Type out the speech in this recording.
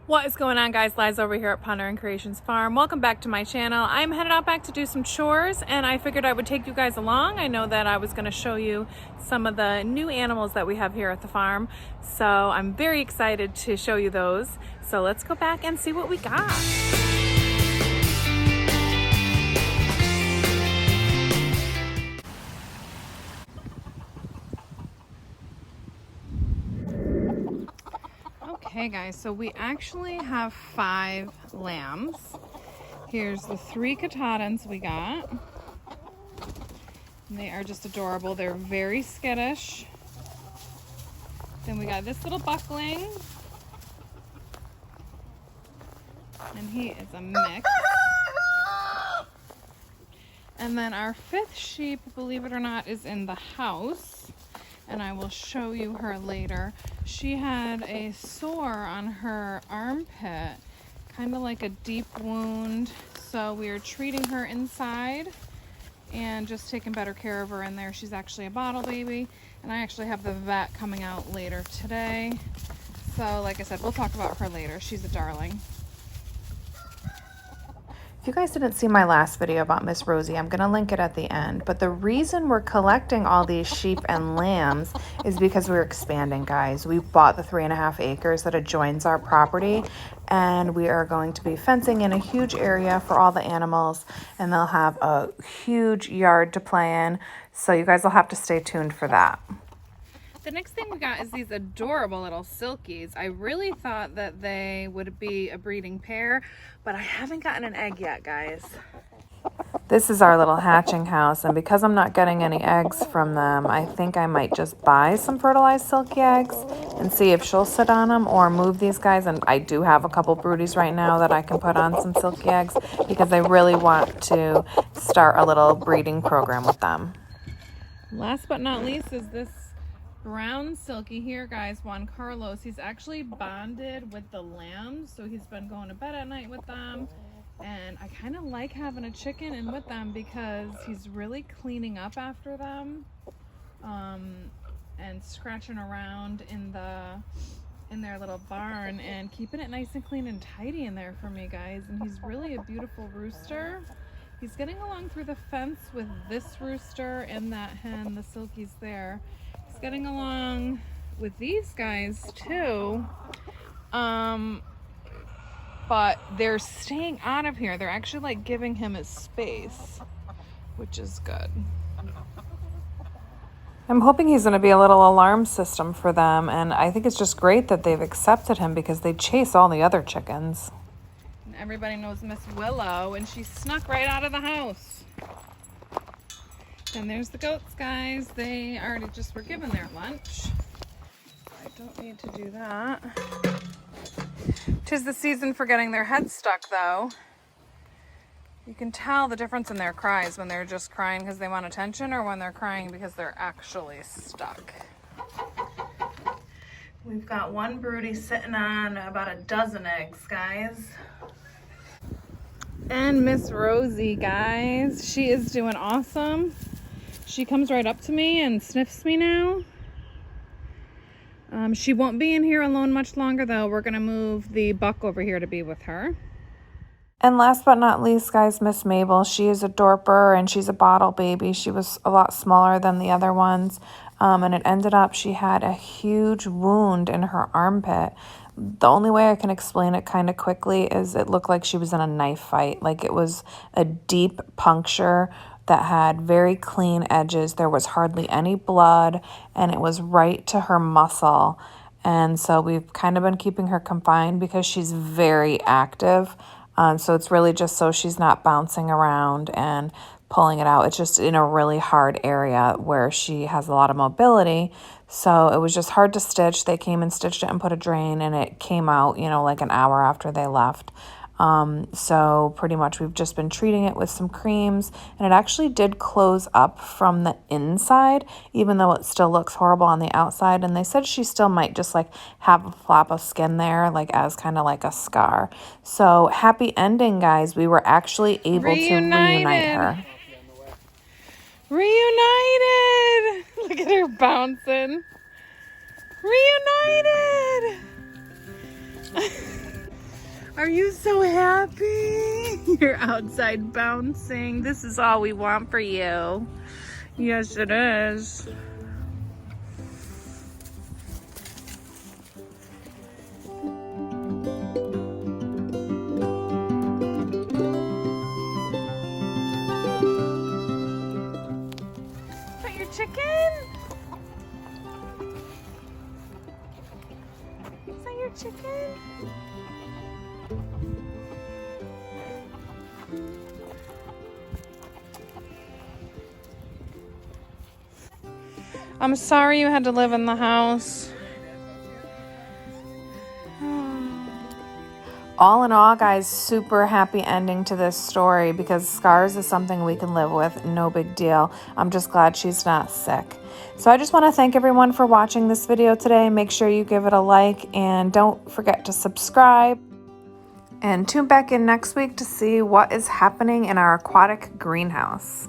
What is going on, guys? Liz over here at Pondering Creations Farm. Welcome back to my channel. I'm headed out back to do some chores, and I figured I would take you guys along. I know that I was going to show you some of the new animals that we have here at the farm, so I'm very excited to show you those. So let's go back and see what we got. Okay guys, so we actually have 5 lambs. Here's the 3 Katadins we got. And they are just adorable. They're very skittish. Then we got this little buckling. And he is a mix. And then our 5th sheep, believe it or not, is in the house. And I will show you her later. She had a sore on her armpit, kind of like a deep wound. So we are treating her inside and just taking better care of her in there. She's actually a bottle baby, and I actually have the vet coming out later today. So like I said, we'll talk about her later. She's a darling. If you guys didn't see my last video about Miss Rosie, I'm going to link it at the end. But the reason we're collecting all these sheep and lambs is because we're expanding, guys. We bought the 3.5 acres that adjoins our property, and we are going to be fencing in a huge area for all the animals, and they'll have a huge yard to play in. So you guys will have to stay tuned for that. The next thing we got is these adorable little Silkies. I really thought that they would be a breeding pair, but I haven't gotten an egg yet, guys. This is our little hatching house, and because I'm not getting any eggs from them, I think I might just buy some fertilized silky eggs and see if she'll sit on them or move these guys. And I do have a couple broodies right now that I can put on some silky eggs because I really want to start a little breeding program with them. Last but not least is this brown silky here, guys, Juan Carlos. He's actually bonded with the lambs, so he's been going to bed at night with them. And I kind of like having a chicken in with them because he's really cleaning up after them, and scratching around in their little barn and keeping it nice and clean and tidy in there for me, guys. And he's really a beautiful rooster. He's getting along through the fence with this rooster and that hen, the Silkies there. He's getting along with these guys too, but they're staying out of here. They're actually like giving him his space, which is good. I'm hoping he's going to be a little alarm system for them, and I think it's just great that they've accepted him because they chase all the other chickens. And everybody knows Miss Willow, and she snuck right out of the house. And there's the goats, guys. They already just were given their lunch. I don't need to do that. 'Tis the season for getting their heads stuck, though. You can tell the difference in their cries when they're just crying because they want attention or when they're crying because they're actually stuck. We've got one broody sitting on about a dozen eggs, guys. And Miss Rosie, guys, she is doing awesome. She comes right up to me and sniffs me now. She won't be in here alone much longer, though. We're going to move the buck over here to be with her. And last but not least, guys, Miss Mabel. She is a dorper, and she's a bottle baby. She was a lot smaller than the other ones, and it ended up she had a huge wound in her armpit. The only way I can explain it kind of quickly is it looked like she was in a knife fight. Like it was a deep puncture that had very clean edges. There was hardly any blood, and it was right to her muscle. And so we've kind of been keeping her confined because she's very active. So it's really just so she's not bouncing around and pulling it out. It's just in a really hard area where she has a lot of mobility. So it was just hard to stitch. They came and stitched it and put a drain, and it came out, like an hour after they left. So pretty much we've just been treating it with some creams, and it actually did close up from the inside, even though it still looks horrible on the outside. And they said she still might just like have a flap of skin there, like as kind of like a scar. So happy ending, guys. We were actually able to reunite her. Reunited! Look at her bouncing. Reunited! Are you so happy? You're outside bouncing. This is all we want for you. Yes, it is. Is that your chicken? Is that your chicken? I'm sorry you had to live in the house. All in all, guys, super happy ending to this story because scars is something we can live with. No big deal. I'm just glad she's not sick. So I just want to thank everyone for watching this video today. Make sure you give it a like and don't forget to subscribe. And tune back in next week to see what is happening in our aquatic greenhouse.